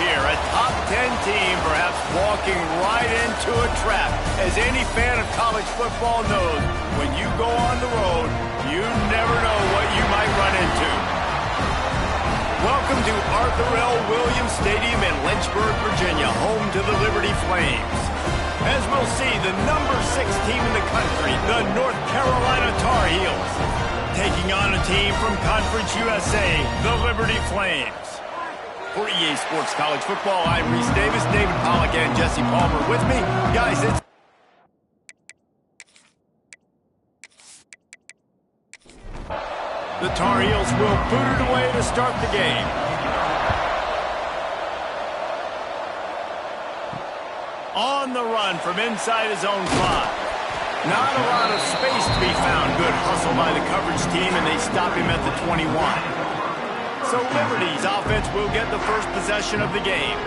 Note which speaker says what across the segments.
Speaker 1: here. A top 10 team perhaps walking right into a trap. As any fan of college football knows, when you go on the road, you never know what you might run into. Welcome to Arthur L. Williams Stadium in Lynchburg, Virginia, home to the Liberty Flames. As we'll see, the number 6 team in the country, the North Carolina Tar Heels, taking on a team from Conference USA, the Liberty Flames. For EA Sports College Football, I'm Reese Davis, David Pollack, and Jesse Palmer with me. Guys, it's the Tar Heels will boot it away to start the game. On the run from inside his own 5. Not a lot of space to be found. Good hustle by the coverage team, and they stop him at the 21. So Liberty's offense will get the first possession of the game.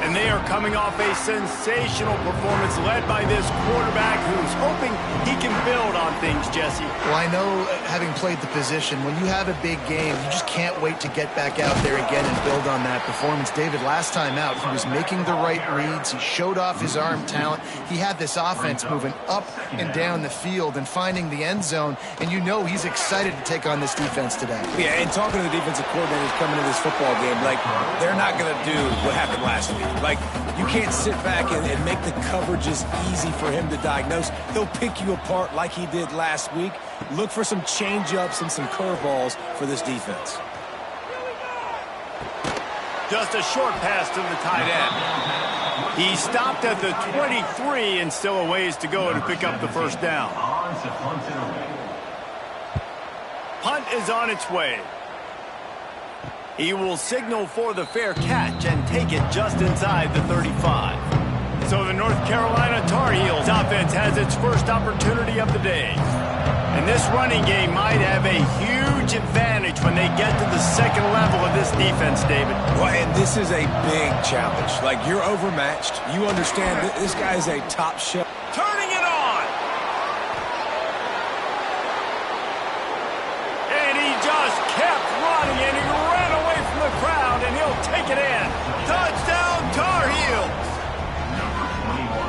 Speaker 1: And they are coming off a sensational performance led by this quarterback who's hoping he can build on things, Jesse.
Speaker 2: Well, I know, having played the position, when you have a big game, you just can't wait to get back out there again and build on that performance. David, last time out, he was making the right reads. He showed off his arm talent. He had this offense moving up and down the field and finding the end zone. And you know he's excited to take on this defense today.
Speaker 3: Yeah, and talking to the defensive coordinators coming into this football game, like, they're not going to do what happened last week. Like, you can't sit back and make the coverages easy for him to diagnose. He'll pick you apart like he did last week. Look for some change-ups and some curveballs for this defense.
Speaker 1: Just a short pass to the tight end. He stopped at the 23 and still a ways to go to pick up the first down. Punt is on its way. He will signal for the fair catch and take it just inside the 35. So the North Carolina Tar Heels offense has its first opportunity of the day. And this running game might have a huge advantage when they get to the second level of this defense, David.
Speaker 3: Well, and this is a big challenge. Like, you're overmatched. You understand that this guy is a top shelf.
Speaker 1: Turning it on! And he just kept running, and he ran away from the crowd, and he'll take it in. Touchdown, Tar Heels!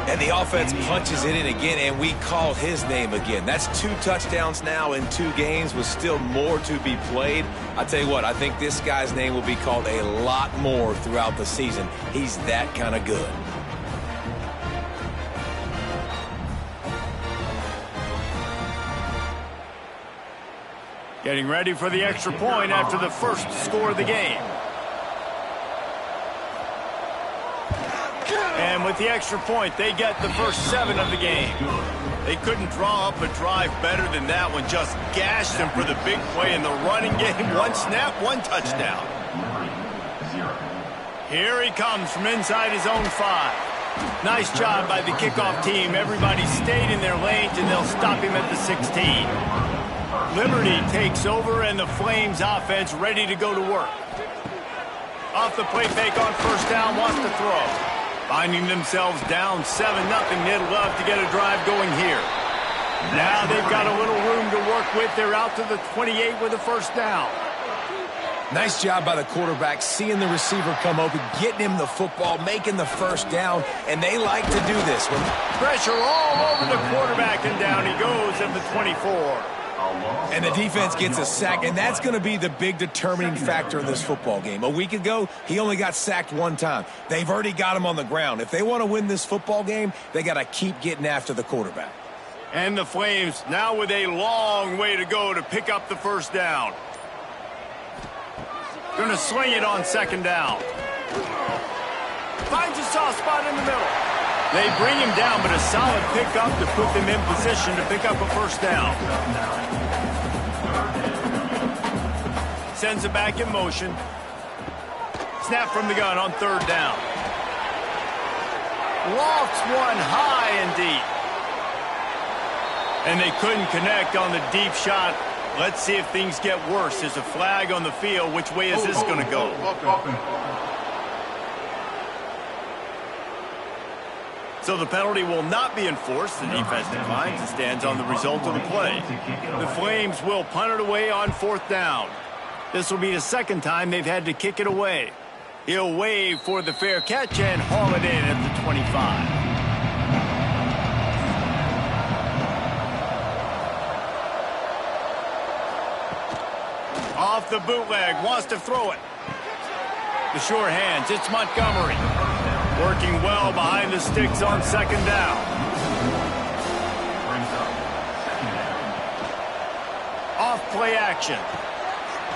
Speaker 3: And the offense punches it in again, and we call his name again. That's 2 touchdowns now in 2 games with still more to be played. I tell you what, I think this guy's name will be called a lot more throughout the season. He's that kind of good.
Speaker 1: Getting ready for the extra point after the first score of the game. And with the extra point, they get the first 7 of the game. They couldn't draw up a drive better than that one. Just gashed them for the big play in the running game. 1 snap, 1 touchdown. Here he comes from inside his own 5. Nice job by the kickoff team. Everybody stayed in their lanes, and they'll stop him at the 16. Liberty takes over, and the Flames offense ready to go to work. Off the play fake on first down, wants to throw. Finding themselves down 7-0, they'd love to get a drive going here. Now they've got a little room to work with. They're out to the 28 with a first down.
Speaker 3: Nice job by the quarterback, seeing the receiver come open, getting him the football, making the first down, and they like to do this.
Speaker 1: Pressure all over the quarterback, and down he goes at the 24.
Speaker 3: And the defense gets a sack, and that's going to be the big determining factor in this football game. A week ago, he only got sacked 1 time. They've already got him on the ground. If they want to win this football game, they got to keep getting after the quarterback.
Speaker 1: And the Flames now with a long way to go to pick up the first down. Going to sling it on second down. Finds a soft spot in the middle. They bring him down, but a solid pickup to put them in position to pick up a first down. Sends it back in motion. Snap from the gun on third down. Lofts one high and deep. And they couldn't connect on the deep shot. Let's see if things get worse. There's a flag on the field. Which way is this going to go? So the penalty will not be enforced. The defense declines and stands on the result of the play. The Flames will punt it away on fourth down. This will be the second time they've had to kick it away. He'll wave for the fair catch and haul it in at the 25. Off the bootleg, wants to throw it. The sure hands, it's Montgomery. Working well behind the sticks on second down. Off play action.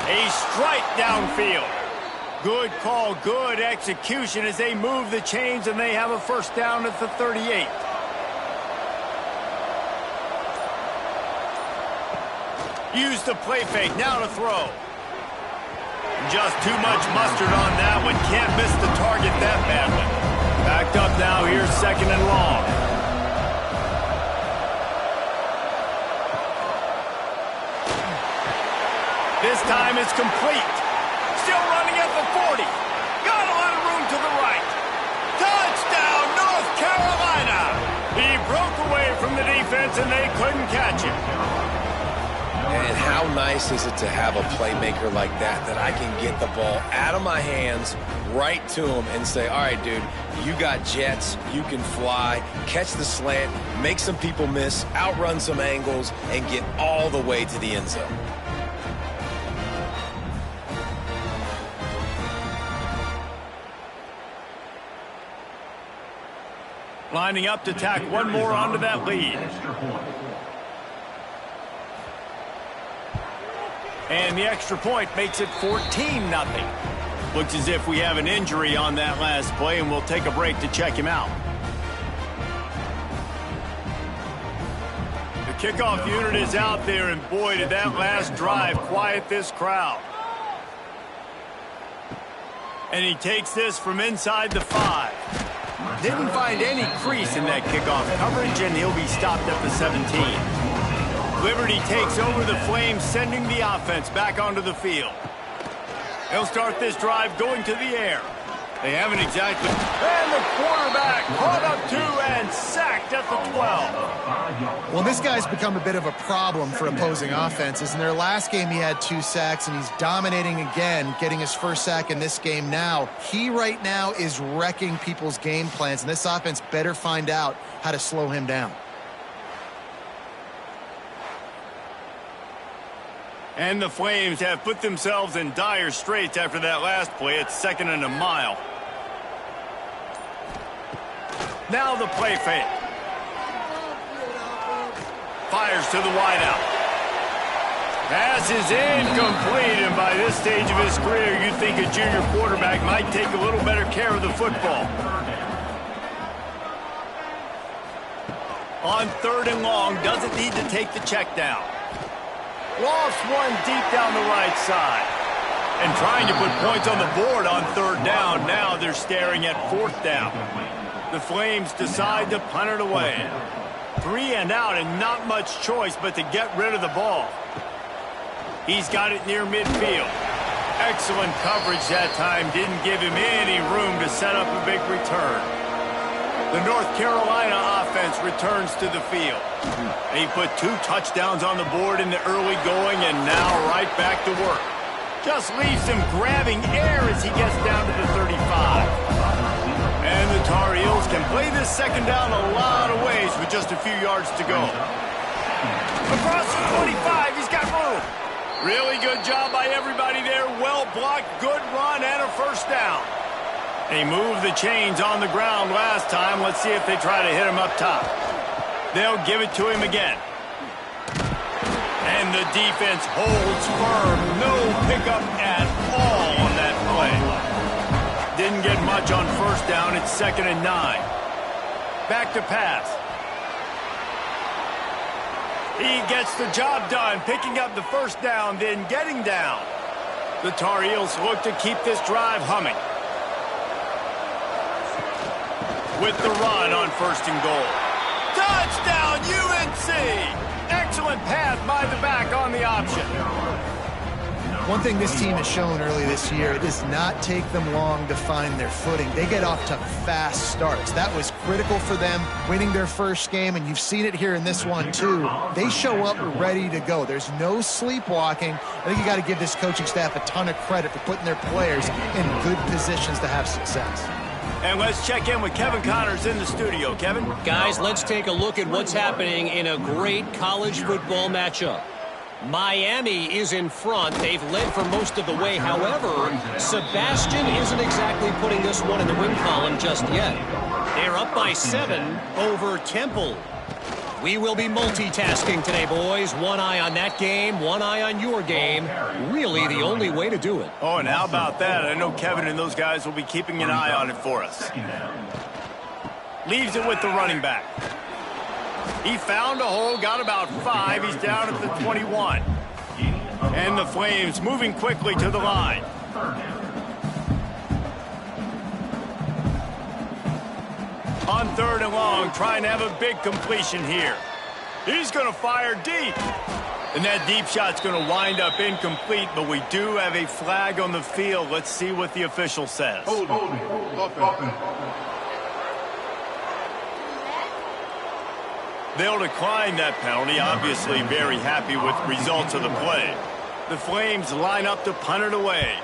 Speaker 1: A strike downfield. Good call, good execution as they move the chains and they have a first down at the 38. Use the play fake, now to throw. Just too much mustard on that one. Can't miss the target that badly. Backed up now, here's second and long. This time it's complete. Still running at the 40. Got a lot of room to the right. Touchdown, North Carolina! He broke away from the defense and they couldn't catch him.
Speaker 3: And how nice is it to have a playmaker like that I can get the ball out of my hands right to him and say, all right, dude, you got jets, you can fly, catch the slant, make some people miss, outrun some angles, and get all the way to the end zone.
Speaker 1: Lining up to tack one more onto that lead. And the extra point makes it 14-0. Looks as if we have an injury on that last play, and we'll take a break to check him out. The kickoff unit is out there, and boy, did that last drive quiet this crowd. And he takes this from inside the 5. Didn't find any crease in that kickoff coverage, and he'll be stopped at the 17. Liberty takes over the Flames, sending the offense back onto the field. They'll start this drive going to the air. They haven't exactly... And the quarterback caught up to and sacked at the 12.
Speaker 2: Well, this guy's become a bit of a problem for opposing offenses. In their last game, he had 2 sacks, and he's dominating again, getting his first sack in this game now. He right now is wrecking people's game plans, and this offense better find out how to slow him down.
Speaker 1: And the Flames have put themselves in dire straits after that last play. It's 2nd and a mile. Now the play fake. Fires to the wideout. Pass is incomplete, and by this stage of his career, you'd think a junior quarterback might take a little better care of the football. On 3rd and long, doesn't need to take the check down. Lost one deep down the right side. And trying to put points on the board on 3rd down. Now they're staring at 4th down. The Flames decide to punt it away. 3 and out and not much choice but to get rid of the ball. He's got it near midfield. Excellent coverage that time. Didn't give him any room to set up a big return. The North Carolina offense returns to the field. And he put 2 touchdowns on the board in the early going and now right back to work. Just leaves him grabbing air as he gets down to the 35. And the Tar Heels can play this 2nd down a lot of ways with just a few yards to go. Across the 25, he's got room. Really good job by everybody there. Well blocked, good run, and a first down. They moved the chains on the ground last time. Let's see if they try to hit him up top. They'll give it to him again. And the defense holds firm. No pickup at all on that play. Didn't get much on first down. It's 2nd and 9. Back to pass. He gets the job done, picking up the first down, then getting down. The Tar Heels look to keep this drive humming. With the run on 1st and goal. Touchdown, UNC! Excellent pass by the back on the option.
Speaker 2: One thing this team has shown early this year, it does not take them long to find their footing. They get off to fast starts. That was critical for them winning their first game, and you've seen it here in this one too. They show up ready to go. There's no sleepwalking. I think you got to give this coaching staff a ton of credit for putting their players in good positions to have success.
Speaker 1: And let's check in with Kevin Connors in the studio. Kevin?
Speaker 4: Guys, let's take a look at what's happening in a great college football matchup. Miami is in front. They've led for most of the way. However, Sebastian isn't exactly putting this one in the win column just yet. They're up by 7 over Temple. We will be multitasking today, boys. One eye on that game, one eye on your game. Really the only way to do it.
Speaker 1: Oh, and how about that? I know Kevin and those guys will be keeping an eye on it for us. Leaves it with the running back. He found a hole, got about 5. He's down at the 21. And the Flames moving quickly to the line. On 3rd and long, trying to have a big completion here. He's going to fire deep. And that deep shot's going to wind up incomplete, but we do have a flag on the field. Let's see what the official says. They'll decline that penalty, obviously very happy with the results of the play. The Flames line up to punt it away.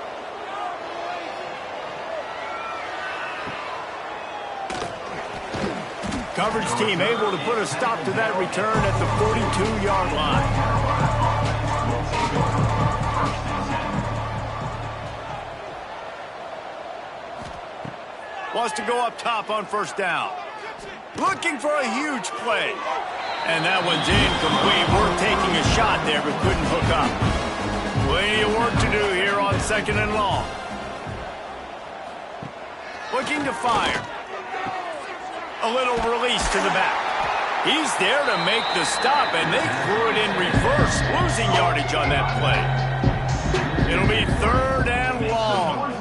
Speaker 1: Coverage team able to put a stop to that return at the 42-yard line. Wants to go up top on 1st down. Looking for a huge play. And that one's incomplete. We're taking a shot there, but couldn't hook up. Plenty of work to do here on 2nd and long. Looking to fire. A little release to the back. He's there to make the stop, and they threw it in reverse, losing yardage on that play. It'll be 3rd and long.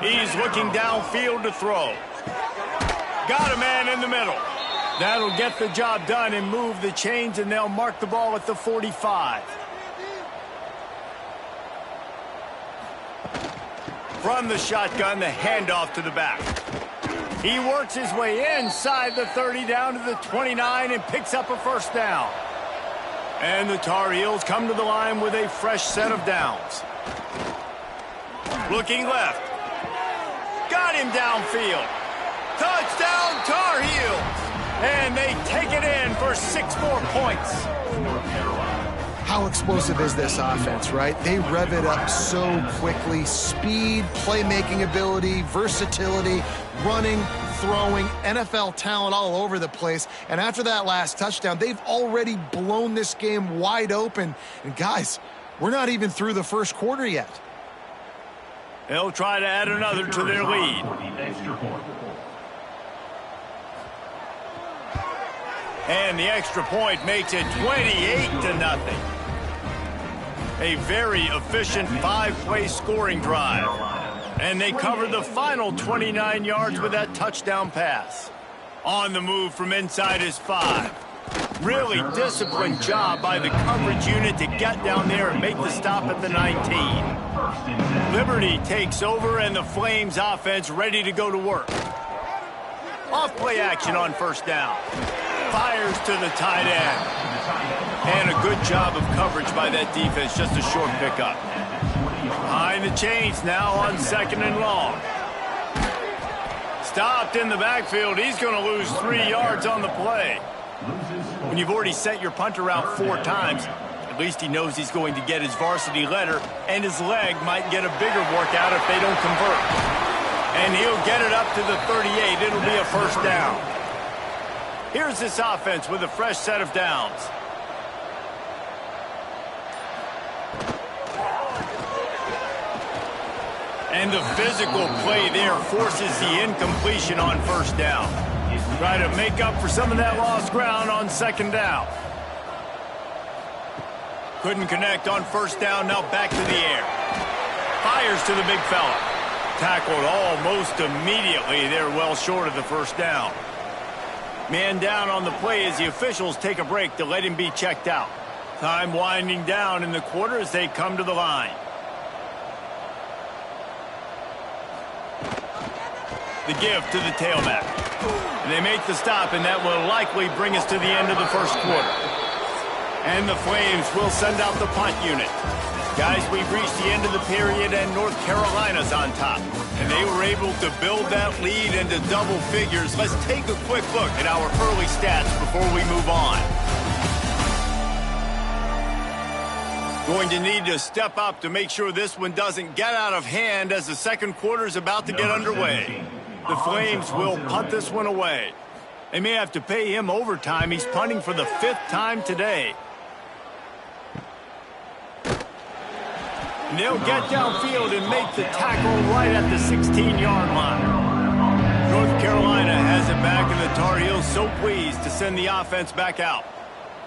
Speaker 1: He's looking downfield to throw. Got a man in the middle. That'll get the job done and move the chains, and they'll mark the ball at the 45. From the shotgun, the handoff to the back. He works his way inside the 30 down to the 29 and picks up a 1st down. And the Tar Heels come to the line with a fresh set of downs. Looking left. Got him downfield. Touchdown Tar Heels. And they take it in for 6 more points.
Speaker 2: How explosive is this offense, right? They rev it up so quickly. Speed, playmaking ability, versatility, running, throwing, NFL talent all over the place. And after that last touchdown, they've already blown this game wide open. And guys, we're not even through the first quarter yet.
Speaker 1: They'll try to add another to their lead. And the extra point makes it 28-0. A very efficient 5-play scoring drive. And they cover the final 29 yards with that touchdown pass. On the move from inside his 5. Really disciplined job by the coverage unit to get down there and make the stop at the 19. Liberty takes over, and the Flames offense ready to go to work. Off-play action on 1st down. Fires to the tight end. And a good job of coverage by that defense, just a short pickup. Behind the chains now on 2nd and long. Stopped in the backfield. He's going to lose 3 yards on the play. When you've already set your punter out 4 times, at least he knows he's going to get his varsity letter, and his leg might get a bigger workout if they don't convert. And he'll get it up to the 38. It'll be a 1st down. Here's this offense with a fresh set of downs. And the physical play there forces the incompletion on 1st down. Try to make up for some of that lost ground on 2nd down. Couldn't connect on 1st down, now back to the air. Fires to the big fella. Tackled almost immediately. They're well short of the 1st down. Man down on the play as the officials take a break to let him be checked out. Time winding down in the quarter as they come to the line. The give to the tailback. And they make the stop, and that will likely bring us to the end of the first quarter. And the Flames will send out the punt unit. Guys, we've reached the end of the period, and North Carolina's on top. And they were able to build that lead into double figures. Let's take a quick look at our early stats before we move on. Going to need to step up to make sure this one doesn't get out of hand as the second quarter is about to get underway. The Flames will punt this one away. They may have to pay him overtime. He's punting for the 5th time today. And they'll get downfield and make the tackle right at the 16-yard line. North Carolina has it back, and the Tar Heels so pleased to send the offense back out.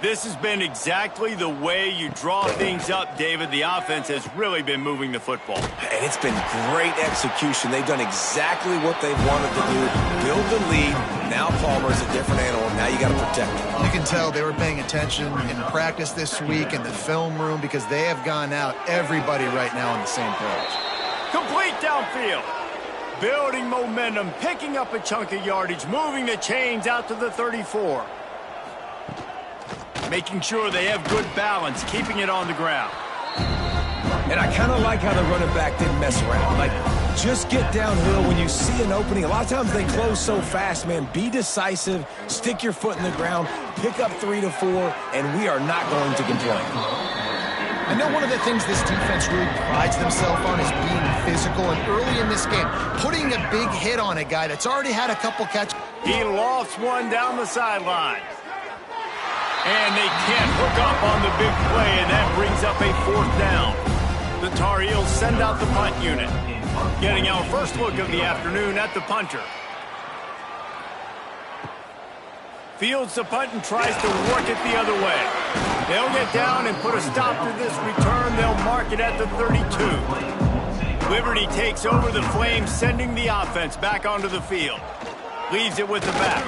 Speaker 1: This has been exactly the way you draw things up, David. The offense has really been moving the football.
Speaker 3: And it's been great execution. They've done exactly what they wanted to do. Build the lead. Now Palmer's a different animal. Now you got to protect him.
Speaker 2: You can tell they were paying attention in practice this week in the film room because they have gone out, everybody right now on the same page.
Speaker 1: Complete downfield. Building momentum, picking up a chunk of yardage, moving the chains out to the 34. Making sure they have good balance, keeping it on the ground.
Speaker 3: And I kind of like how the running back didn't mess around. Like, just get downhill when you see an opening. A lot of times they close so fast, man. Be decisive, stick your foot in the ground, pick up 3 to 4, and we are not going to complain.
Speaker 2: I know one of the things this defense really prides themselves on is being physical, and early in this game, putting a big hit on a guy that's already had a couple catches.
Speaker 1: He lofts one down the sideline. And they can't hook up on the big play, and that brings up a 4th down. The Tar Heels send out the punt unit. Getting our first look of the afternoon at the punter. Fields the punt and tries to work it the other way. They'll get down and put a stop to this return. They'll mark it at the 32. Liberty takes over the Flames, sending the offense back onto the field. Leaves it with the back.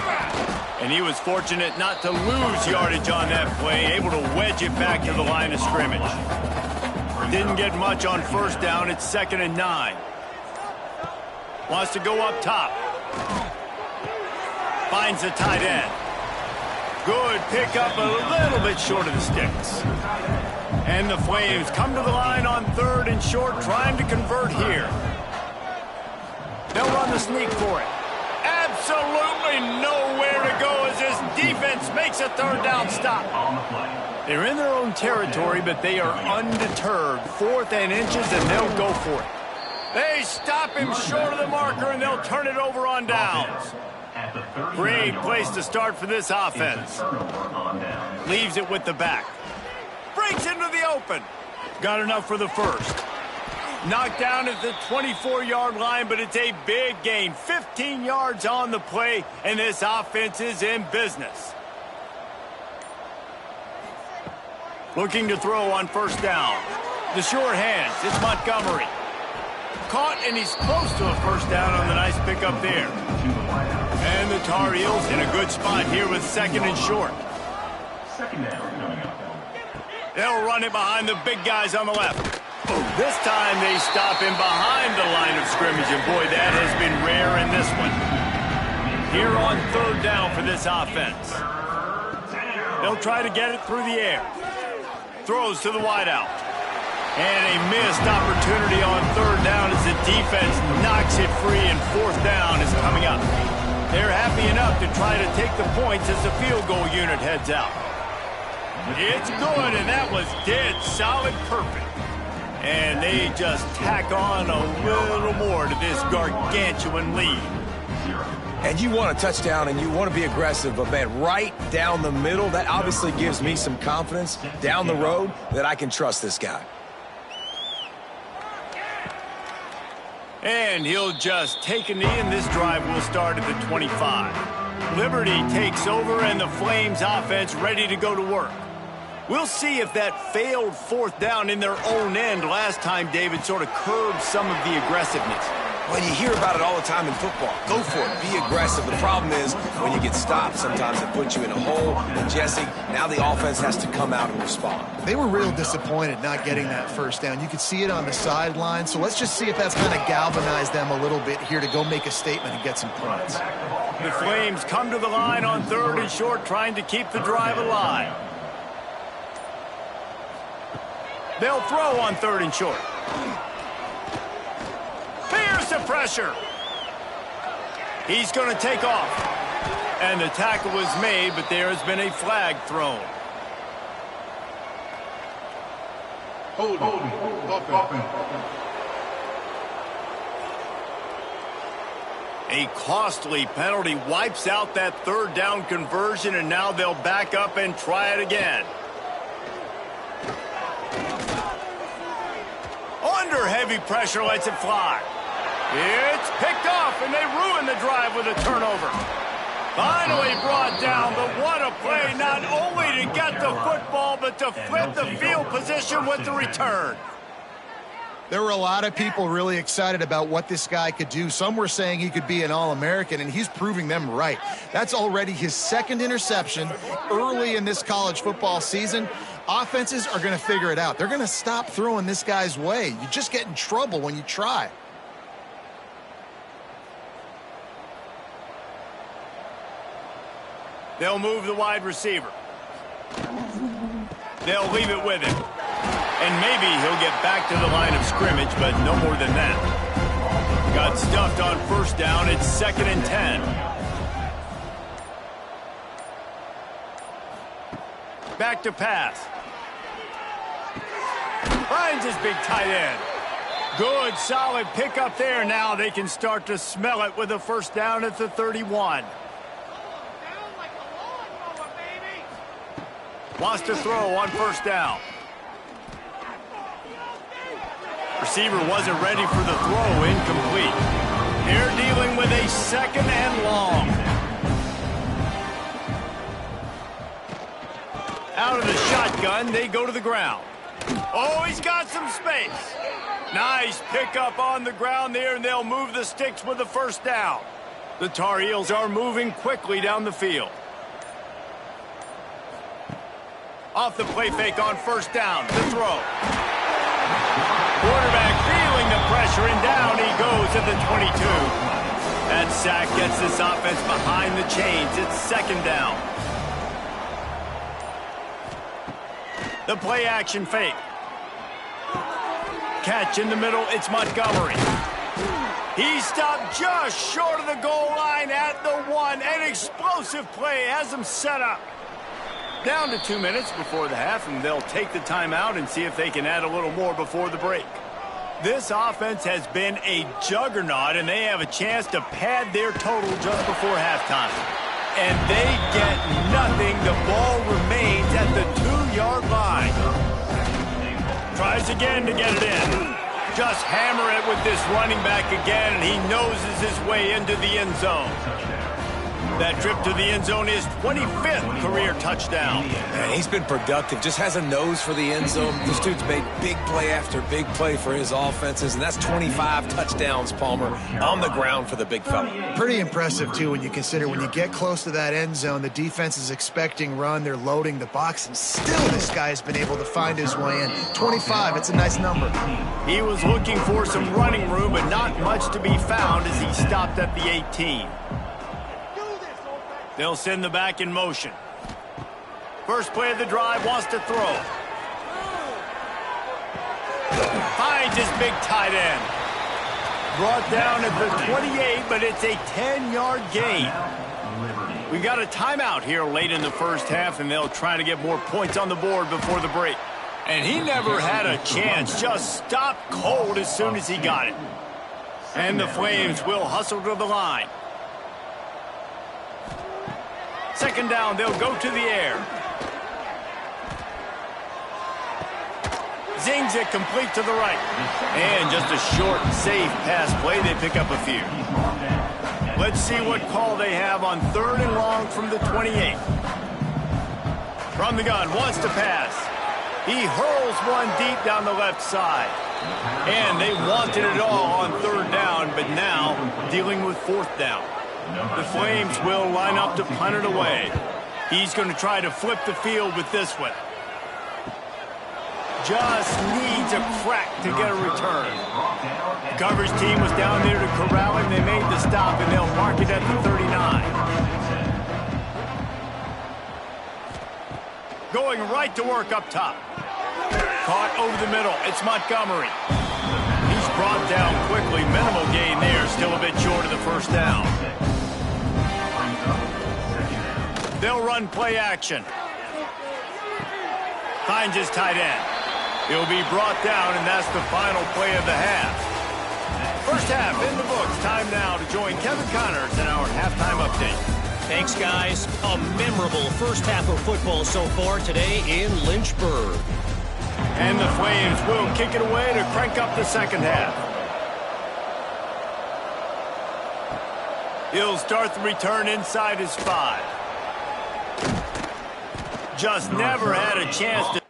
Speaker 1: And he was fortunate not to lose yardage on that play, able to wedge it back to the line of scrimmage. Didn't get much on first down. It's 2nd and 9. Wants to go up top. Finds the tight end. Good pickup, a little bit short of the sticks. And the Flames come to the line on 3rd and short, trying to convert here. They'll run the sneak for it. Absolutely nowhere to go as this defense makes a 3rd down stop. They're in their own territory, but they are undeterred. 4th and inches, and they'll go for it. They stop him short of the marker, and they'll turn it over on downs. Great place to start for this offense. Leaves it with the back. Breaks into the open. Got enough for the first. Knocked down at the 24-yard line, but it's a big gain. 15 yards on the play, and this offense is in business. Looking to throw on first down. The short hands, it's Montgomery. Caught, and he's close to a first down on the nice pickup there. And the Tar Heels in a good spot here with 2nd and short. They'll run it behind the big guys on the left. This time they stop him behind the line of scrimmage, and boy, that has been rare in this one. Here on 3rd down for this offense. They'll try to get it through the air. Throws to the wideout. And a missed opportunity on 3rd down as the defense knocks it free, and 4th down is coming up. They're happy enough to try to take the points as the field goal unit heads out. It's good, and that was dead solid perfect. And they just tack on a little more to this gargantuan lead.
Speaker 3: And you want a touchdown, and you want to be aggressive, but, man, right down the middle, that obviously gives me some confidence down the road that I can trust this guy.
Speaker 1: And he'll just take a knee, and this drive will start at the 25. Liberty takes over, and the Flames offense ready to go to work. We'll see if that failed 4th down in their own end last time, David, sort of curbed some of the aggressiveness.
Speaker 3: Well, you hear about it all the time in football. Go for it. Be aggressive. The problem is when you get stopped, sometimes it puts you in a hole. And, Jesse, now the offense has to come out and respond.
Speaker 2: They were real disappointed not getting that first down. You could see it on the sideline. So let's just see if that's kind of galvanized them a little bit here to go make a statement and get some points.
Speaker 1: The Flames come to the line on 3rd and short, trying to keep the drive alive. They'll throw on 3rd and short. Here's the pressure. He's going to take off. And the tackle was made, but there has been a flag thrown. A costly penalty wipes out that 3rd down conversion, and now they'll back up and try it again. Under heavy pressure, lets it fly. It's picked off, and they ruin the drive with a turnover. Finally brought down, but what a play, not only to get the football, but to flip the field position with the return.
Speaker 2: There were a lot of people really excited about what this guy could do. Some were saying he could be an All-American, and he's proving them right. That's already his 2nd interception early in this college football season. Offenses are going to figure it out. They're going to stop throwing this guy's way. You just get in trouble when you try.
Speaker 1: They'll move the wide receiver. They'll leave it with him. And maybe he'll get back to the line of scrimmage, but no more than that. Got stuffed on 1st down. It's 2nd and 10. Back to pass. Finds his big tight end. Good, solid pickup there. Now they can start to smell it with a 1st down at the 31. Wants to throw on 1st down. Receiver wasn't ready for the throw, incomplete. They're dealing with a 2nd and long. Out of the shotgun, they go to the ground. Oh, he's got some space. Nice pickup on the ground there, and they'll move the sticks with the 1st down. The Tar Heels are moving quickly down the field. Off the play fake on 1st down. The throw. Quarterback feeling the pressure, and down he goes at the 22. That sack gets this offense behind the chains. It's 2nd down. The play action fake. Catch in the middle. It's Montgomery. He stopped just short of the goal line at the 1. An explosive play has him set up. Down to 2 minutes before the half, and they'll take the timeout and see if they can add a little more before the break. This offense has been a juggernaut, and they have a chance to pad their total just before halftime. And they get nothing. The ball remains at the 2-yard line. Tries again to get it in. Just hammer it with this running back again, and he noses his way into the end zone. That trip to the end zone is 25th career touchdown.
Speaker 3: Man, he's been productive. Just has a nose for the end zone. This dude's made big play after big play for his offenses, and that's 25 touchdowns, Palmer, on the ground for the big fella.
Speaker 2: Pretty impressive, too, when you consider when you get close to that end zone, the defense is expecting run. They're loading the box, and still this guy has been able to find his way in. 25, it's a nice number.
Speaker 1: He was looking for some running room, but not much to be found as he stopped at the 18. They'll send the back in motion. First play of the drive, wants to throw. Finds his big tight end. Brought down at the 28, but it's a 10-yard gain. We got a timeout here late in the first half, and they'll try to get more points on the board before the break. And he never had a chance, just stopped cold as soon as he got it. And the Flames will hustle to the line. 2nd down, they'll go to the air. Zings it complete to the right. And just a short, safe pass play. They pick up a few. Let's see what call they have on 3rd and long from the 28. From the gun, wants to pass. He hurls one deep down the left side. And they wanted it all on third down, but now dealing with fourth down. The Flames will line up to punt it away. He's going to try to flip the field with this one. Just needs a crack to get a return. The coverage team was down there to corral him. They made the stop, and they'll mark it at the 39. Going right to work up top. Caught over the middle. It's Montgomery. He's brought down quickly. Minimal gain there. Still a bit short of the first down. They'll run play action. Finds his tight end. He'll be brought down, and that's the final play of the half. First half in the books. Time now to join Kevin Connors in our halftime update.
Speaker 4: Thanks, guys. A memorable first half of football so far today in Lynchburg.
Speaker 1: And the Flames will kick it away to crank up the second half. He'll start the return inside his 5. Just never had a chance to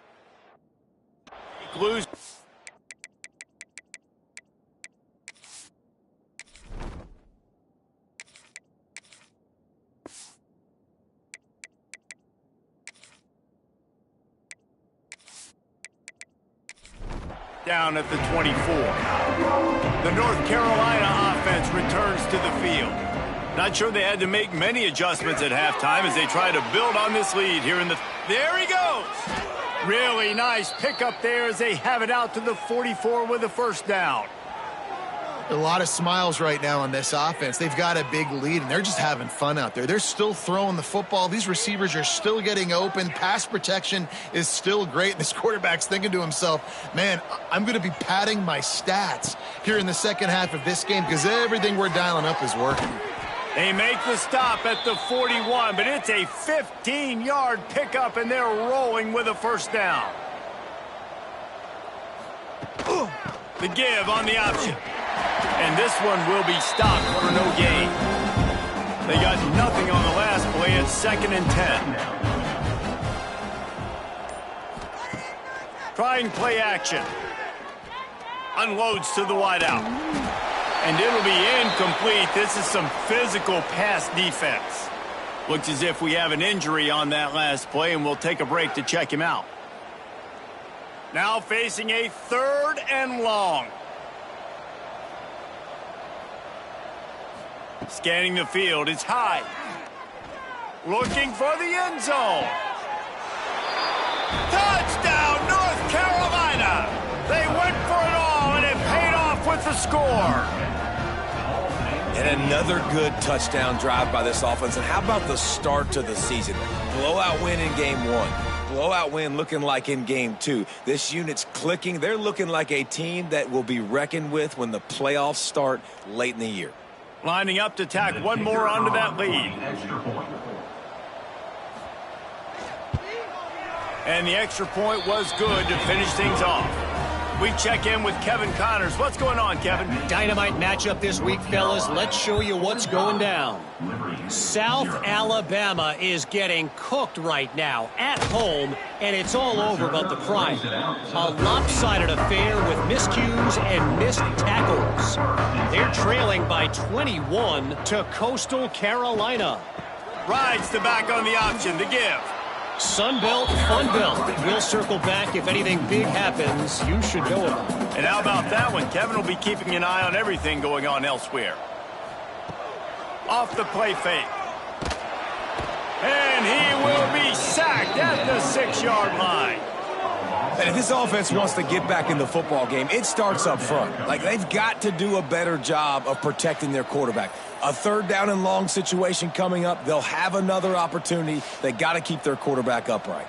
Speaker 1: lose. Down at the 24. The North Carolina offense returns to the field. Not sure they had to make many adjustments at halftime as they try to build on this lead here in the... There he goes! Really nice pickup there as they have it out to the 44 with a first down.
Speaker 2: A lot of smiles right now on this offense. They've got a big lead, and they're just having fun out there. They're still throwing the football. These receivers are still getting open. Pass protection is still great. This quarterback's thinking to himself, man, I'm going to be padding my stats here in the second half of this game because everything we're dialing up is working.
Speaker 1: They make the stop at the 41, but it's a 15-yard pickup, and they're rolling with a first down. The give on the option. And this one will be stopped for no gain. They got nothing on the last play. It's 2nd and 10. Trying play action. Unloads to the wideout. And it'll be incomplete. This is some physical pass defense. Looks as if we have an injury on that last play, and we'll take a break to check him out. Now facing a 3rd and long. Scanning the field, it's high. Looking for the end zone. Touchdown, North Carolina! They went for it all, and it paid off with the score.
Speaker 3: And another good touchdown drive by this offense. And how about the start to the season? Blowout win in game 1. Blowout win looking like in game 2. This unit's clicking. They're looking like a team that will be reckoned with when the playoffs start late in the year.
Speaker 1: Lining up to tack one more onto that lead. And the extra point was good to finish things off. We check in with Kevin Connors. What's going on, Kevin?
Speaker 4: Dynamite matchup this week, fellas. Let's show you what's going down. South Alabama is getting cooked right now at home, and it's all over about the Pride. A lopsided affair with miscues and missed tackles. They're trailing by 21 to Coastal Carolina.
Speaker 1: Rides the back on the option, the give.
Speaker 4: Sunbelt, Funbelt. We'll circle back if anything big happens you should know about.
Speaker 1: And how about that one? Kevin will be keeping an eye on everything going on elsewhere. Off the play fake. And he will be sacked at the 6-yard line.
Speaker 3: And if this offense wants to get back in the football game, it starts up front. Like, they've got to do a better job of protecting their quarterback. A 3rd down and long situation coming up. They'll have another opportunity. They got to keep their quarterback upright.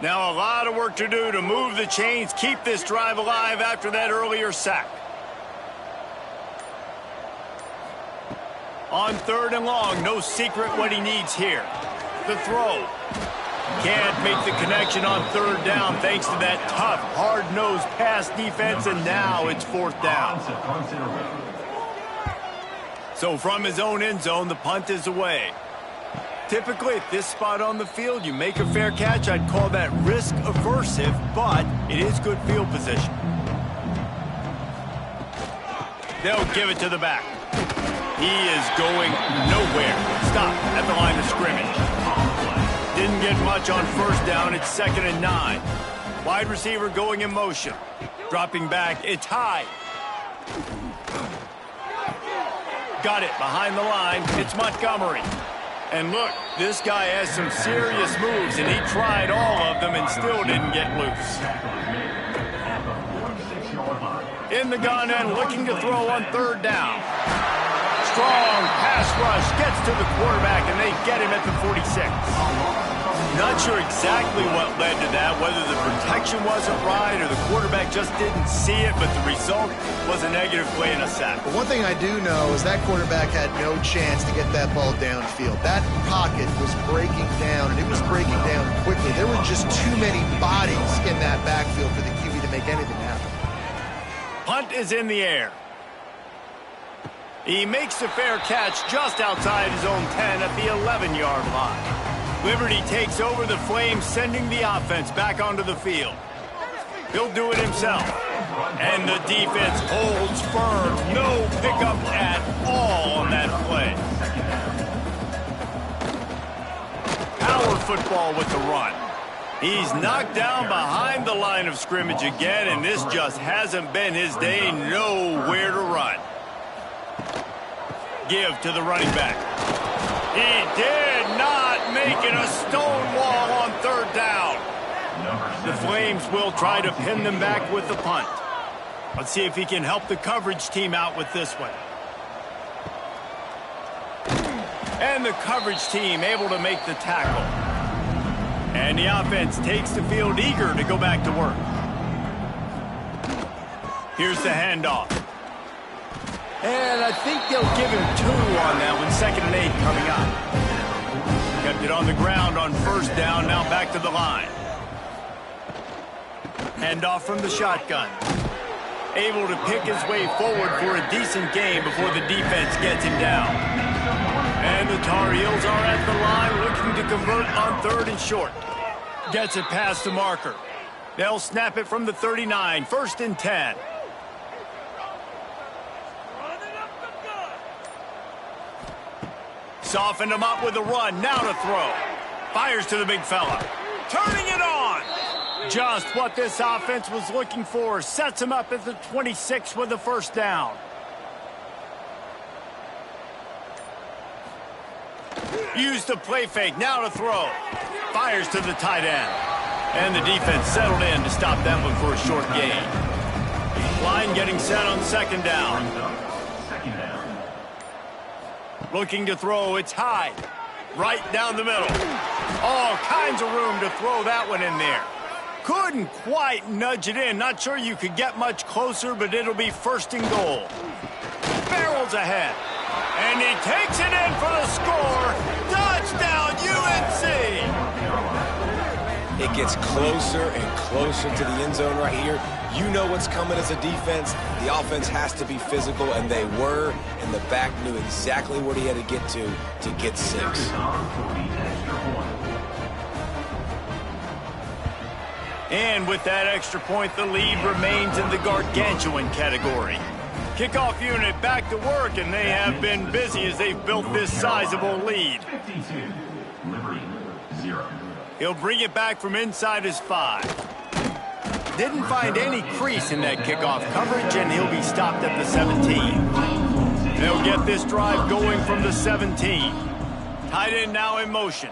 Speaker 1: Now a lot of work to do to move the chains, keep this drive alive after that earlier sack. On 3rd and long, no secret what he needs here. The throw. Can't make the connection on 3rd down thanks to that tough, hard-nosed pass defense, and now it's 4th down. So from his own end zone, the punt is away. Typically, at this spot on the field, you make a fair catch. I'd call that risk aversive, but it is good field position. They'll give it to the back. He is going nowhere. Stop at the line of scrimmage. Didn't get much on first down. It's 2nd and 9. Wide receiver going in motion. Dropping back. It's high. Got it behind the line. It's Montgomery. And look, this guy has some serious moves, and he tried all of them and still didn't get loose. In the gun and looking to throw on 3rd down. Strong pass rush gets to the quarterback, and they get him at the 46. Not sure exactly what led to that, whether the protection wasn't right or the quarterback just didn't see it, but the result was a negative play and a sack.
Speaker 2: But one thing I do know is that quarterback had no chance to get that ball downfield. That pocket was breaking down, and it was breaking down quickly. There were just too many bodies in that backfield for the QB to make anything happen.
Speaker 1: Punt is in the air. He makes the fair catch just outside his own 10 at the 11-yard line. Liberty takes over the Flames, sending the offense back onto the field. He'll do it himself. And the defense holds firm. No pickup at all on that play. Power football with the run. He's knocked down behind the line of scrimmage again, and this just hasn't been his day. Nowhere to run. Give to the running back. He did not make it a stone wall on 3rd down. The Flames will try to pin them back with the punt. Let's see if he can help the coverage team out with this one. And the coverage team able to make the tackle. And the offense takes the field eager to go back to work. Here's the handoff. And I think they'll give him 2 on that one. 2nd and 8 coming up. Kept it on the ground on 1st down. Now back to the line. Handoff from the shotgun. Able to pick his way forward for a decent gain before the defense gets him down. And the Tar Heels are at the line looking to convert on 3rd and short. Gets it past the marker. They'll snap it from the 39. 1st and 10. Softened him up with a run. Now to throw. Fires to the big fella. Turning it on. Just what this offense was looking for. Sets him up at the 26 with the 1st down. Used the play fake. Now to throw. Fires to the tight end. And the defense settled in to stop that one for a short gain. Line getting set on 2nd down. Looking to throw. It's high. Right down the middle. All kinds of room to throw that one in there. Couldn't quite nudge it in. Not sure you could get much closer, but it'll be 1st and goal. Barrels ahead. And he takes it in for the score. Touchdown, UNC!
Speaker 3: It gets closer and closer to the end zone right here. You know what's coming as a defense. The offense has to be physical, and they were. And the back knew exactly what he had to get 6.
Speaker 1: And with that extra point, the lead remains in the gargantuan category. Kickoff unit back to work, and they have been busy as they've built this sizable lead. He'll bring it back from inside his 5. Didn't find any crease in that kickoff coverage, and he'll be stopped at the 17. They'll get this drive going from the 17. Tight end now in motion.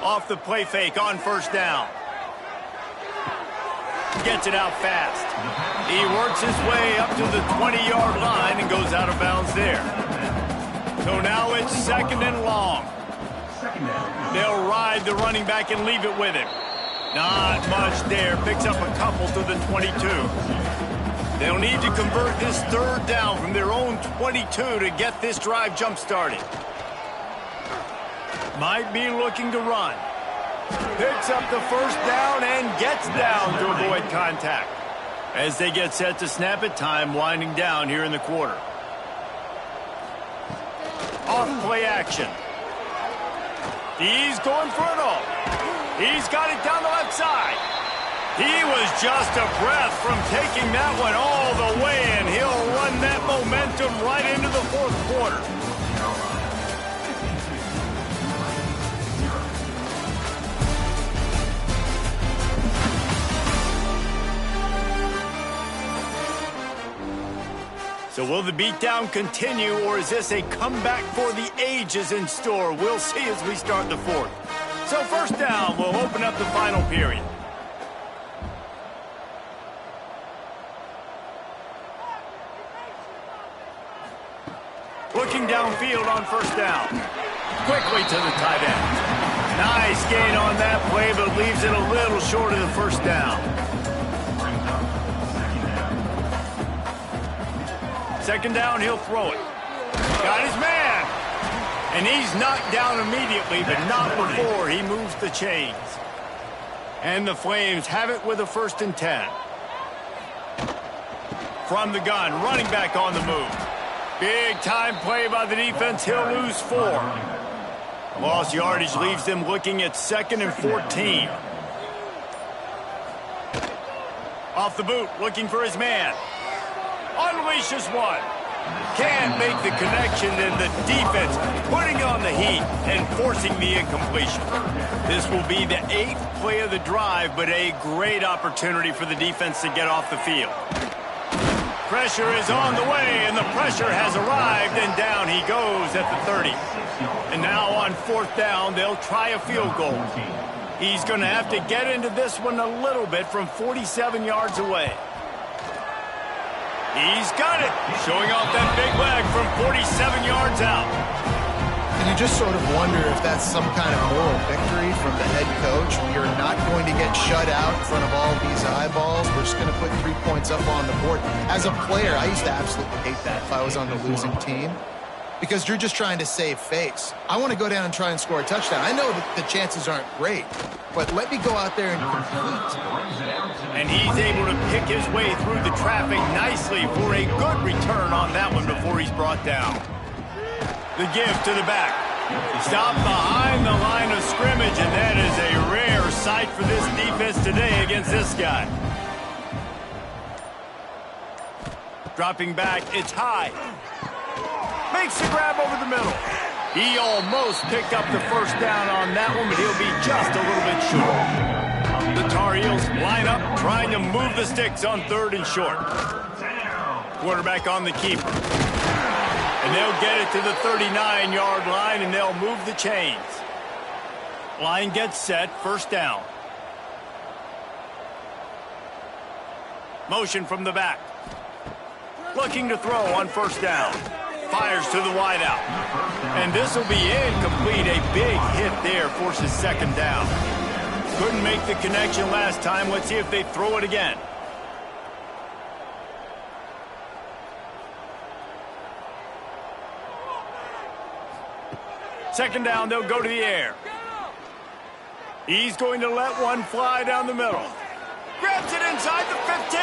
Speaker 1: Off the play fake on 1st down. Gets it out fast. He works his way up to the 20-yard line and goes out of bounds there. So now it's 2nd and long. They'll ride the running back and leave it with him. Not much there. Picks up a couple to the 22. They'll need to convert this 3rd down from their own 22 to get this drive jump-started. Might be looking to run. Picks up the 1st down and gets down to avoid contact. As they get set to snap it, time winding down here in the quarter. Off play action. He's going for it all. He's got it down the left side. He was just a breath from taking that one all the way, and he'll run that momentum right into the fourth quarter. So will the beatdown continue, or is this a comeback for the ages in store? We'll see as we start the fourth. So first down, we'll open up the final period. Looking downfield on first down. Quickly to the tight end. Nice gain on that play, but leaves it a little short of the first down. Second down, he'll throw it. Got his man. And he's knocked down immediately, but not before he moves the chains. And the Flames have it with a 1st and 10. From the gun, running back on the move. Big time play by the defense. He'll lose 4. Lost yardage leaves them looking at 2nd and 14. Off the boot, looking for his man. Unleashes one. Can't make the connection, and the defense putting on the heat and forcing the incompletion. This will be the 8th play of the drive, but a great opportunity for the defense to get off the field. Pressure is on the way, and the pressure has arrived, and down he goes at the 30. And now on 4th down, they'll try a field goal. He's going to have to get into this one a little bit from 47 yards away. He's got it, showing off that big leg from 47 yards out.
Speaker 2: And you just sort of wonder if that's some kind of moral victory from the head coach. We are not going to get shut out in front of all these eyeballs. We're just going to put 3 points up on the board. As a player, I used to absolutely hate that if I was on the losing team, because you're just trying to save face. I want to go down and try and score a touchdown. I know that the chances aren't great, but let me go out there and compete.
Speaker 1: And he's able to pick his way through the traffic nicely for a good return on that one before he's brought down. The give to the back. Stop behind the line of scrimmage, and that is a rare sight for this defense today against this guy. Dropping back, it's high. Makes the grab over the middle. He almost picked up the first down on that one, but he'll be just a little bit short. The Tar Heels line up, trying to move the sticks on 3rd and short. Quarterback on the keeper. And they'll get it to the 39-yard line, and they'll move the chains. Line gets set, 1st down. Motion from the back. Looking to throw on 1st down. Fires to the wideout. And this will be incomplete. A big hit there forces 2nd down. Couldn't make the connection last time. Let's see if they throw it again. Second down, they'll go to the air. He's going to let one fly down the middle. Grabs it inside the 15.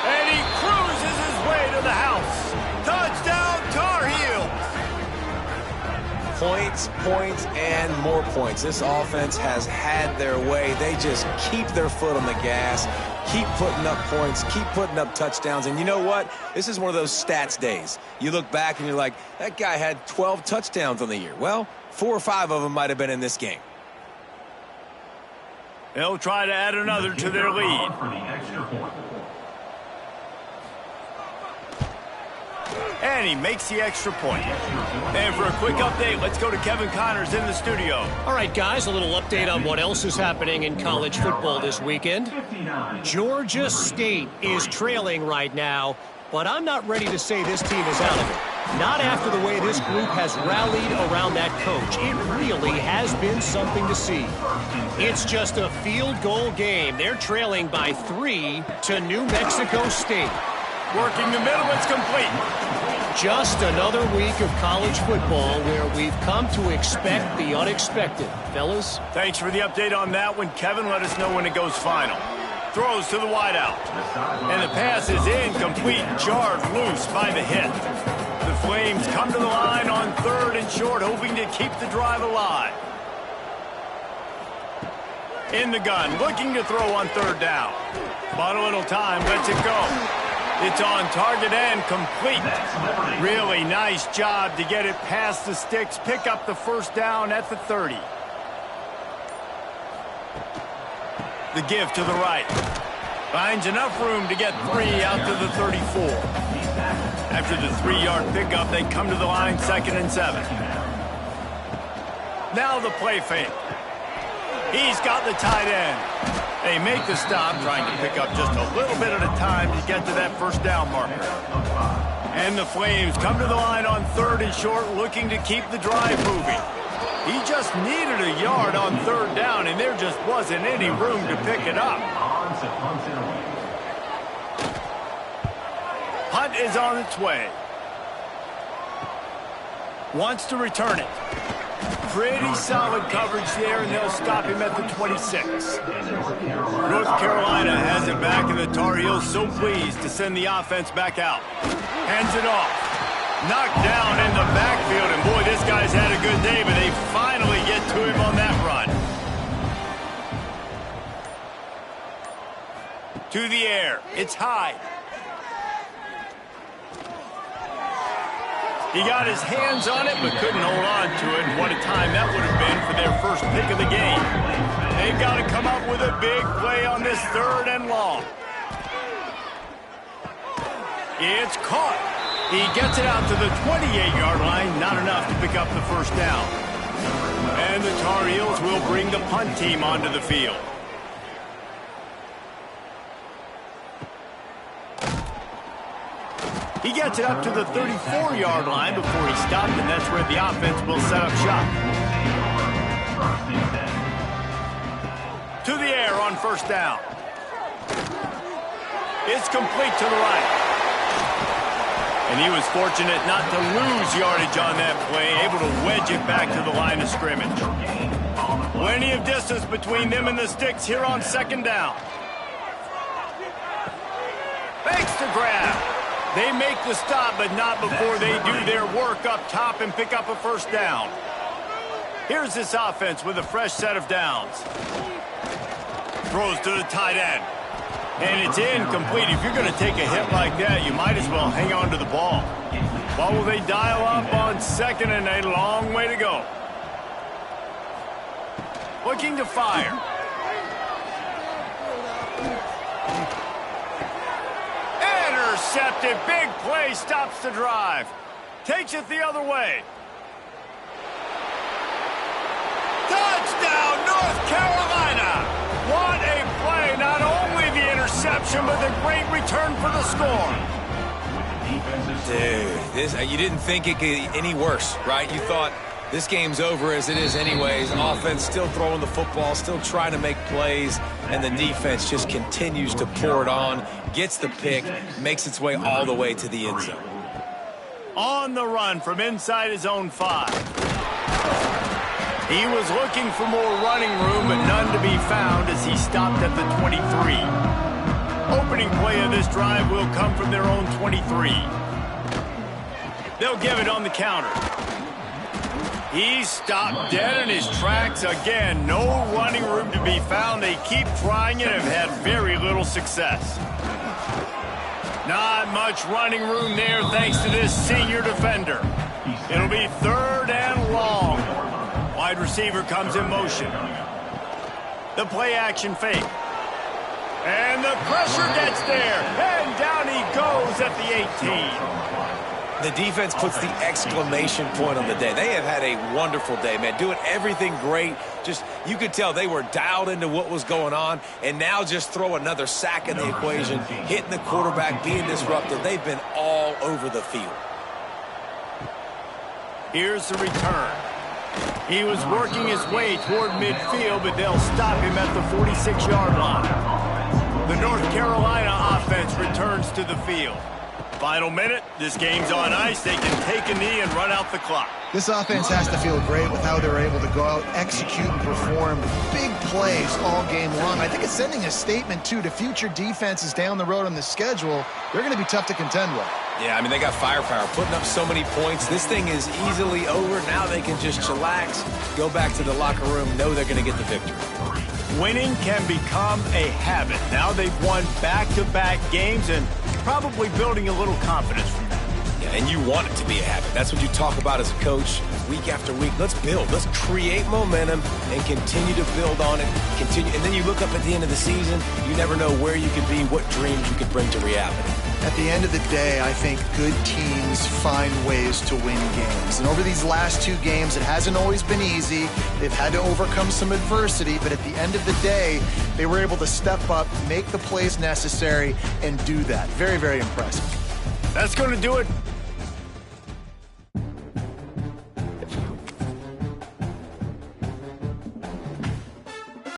Speaker 1: And he cruises his way to the house. Touchdown, Tar Heels.
Speaker 3: Points, points, and more points. This offense has had their way. They just keep their foot on the gas, keep putting up points, keep putting up touchdowns. And you know what? This is one of those stats days. You look back and you're like, that guy had 12 touchdowns on the year. Well, 4 or 5 of them might have been in this game.
Speaker 1: They'll try to add another to their lead. And he makes the extra point. And for a quick update, let's go to Kevin Connors in the studio.
Speaker 4: All right, guys, a little update on what else is happening in college football this weekend. Georgia State is trailing right now, but I'm not ready to say this team is out of it. Not after the way this group has rallied around that coach. It really has been something to see. It's just a field goal game. They're trailing by 3 to New Mexico State.
Speaker 1: Working the middle, it's complete.
Speaker 4: Just another week of college football where we've come to expect the unexpected. Fellas?
Speaker 1: Thanks for the update on that one, Kevin. Let us know when it goes final. Throws to the wideout. And the pass is incomplete, jarred loose by the hit. The Flames come to the line on 3rd and short, hoping to keep the drive alive. In the gun, looking to throw on third down. Bought a little time, lets it go. It's on target and complete. Really nice job to get it past the sticks, pick up the first down at the 30. The give to the right. Finds enough room to get 3 out to the 34. After the 3-yard pickup, they come to the line 2nd and 7. Now the play fake. He's got the tight end. They make the stop, trying to pick up just a little bit at a time to get to that first down marker. And the Flames come to the line on 3rd and short, looking to keep the drive moving. He just needed a yard on 3rd down, and there just wasn't any room to pick it up. Hunt is on its way. Wants to return it. Pretty solid coverage there, and they'll stop him at the 26. North Carolina has it back, and the Tar Heels so pleased to send the offense back out. Hands it off. Knocked down in the backfield, and boy, this guy's had a good day, but they finally get to him on that run. To the air. It's high. He got his hands on it, but couldn't hold on to it. And what a time that would have been for their first pick of the game. They've got to come up with a big play on this 3rd and long. It's caught. He gets it out to the 28-yard line. Not enough to pick up the first down. And the Tar Heels will bring the punt team onto the field. He gets it up to the 34-yard line before he stopped, and that's where the offense will set up shop. To the air on first down. It's complete to the right. And he was fortunate not to lose yardage on that play, able to wedge it back to the line of scrimmage. Plenty of distance between them and the sticks here on 2nd down. Fakes to grab. They make the stop, but not before they do their work up top and pick up a first down. Here's this offense with a fresh set of downs. Throws to the tight end. And it's incomplete. If you're going to take a hit like that, you might as well hang on to the ball. What will they dial up on 2nd and a long way to go? Looking to fire. Intercepted. Big play, stops the drive. Takes it the other way. Touchdown, North Carolina. What a play. Not only the interception, but the great return for the score.
Speaker 3: Dude, you didn't think it could get any worse, right? You thought this game's over as it is anyways. Offense still throwing the football, still trying to make plays, and the defense just continues to pour it on, gets the pick, makes its way all the way to the end zone.
Speaker 1: On the run from inside his own 5. He was looking for more running room, but none to be found as he stopped at the 23. Opening play of this drive will come from their own 23. They'll give it on the counter. He stopped dead in his tracks again. No running room to be found. They keep trying it and have had very little success. Not much running room there thanks to this senior defender. It'll be 3rd and long. Wide receiver comes in motion. The play action fake. And the pressure gets there. And down he goes at the 18.
Speaker 3: The defense puts the exclamation point on the day. They have had a wonderful day, man. Doing everything great. Just, you could tell they were dialed into what was going on. And now just throw another sack in the equation. Hitting the quarterback, being disruptive. They've been all over the field.
Speaker 1: Here's the return. He was working his way toward midfield, but they'll stop him at the 46-yard line. The North Carolina offense returns to the field. Final minute. This game's on ice. They can take a knee and run out the clock.
Speaker 2: This offense has to feel great with how they're able to go out, execute, and perform big plays all game long. I think it's sending a statement, too, to future defenses down the road on the schedule. They're going to be tough to contend with.
Speaker 3: Yeah, I mean, they got firepower, putting up so many points. This thing is easily over. Now they can just chillax, go back to the locker room, know they're going to get the victory.
Speaker 1: Winning can become a habit. Now they've won back-to-back games and probably building a little confidence from that.
Speaker 3: Yeah, and you want it to be a habit. That's what you talk about as a coach week after week. Let's build. Let's create momentum and continue to build on it. Continue, and then you look up at the end of the season, you never know where you could be, what dreams you could bring to reality.
Speaker 2: At the end of the day, I think good teams find ways to win games. And over these last 2 games, it hasn't always been easy. They've had to overcome some adversity, but at the end of the day, they were able to step up, make the plays necessary, and do that. Very, very impressive.
Speaker 1: That's going to do it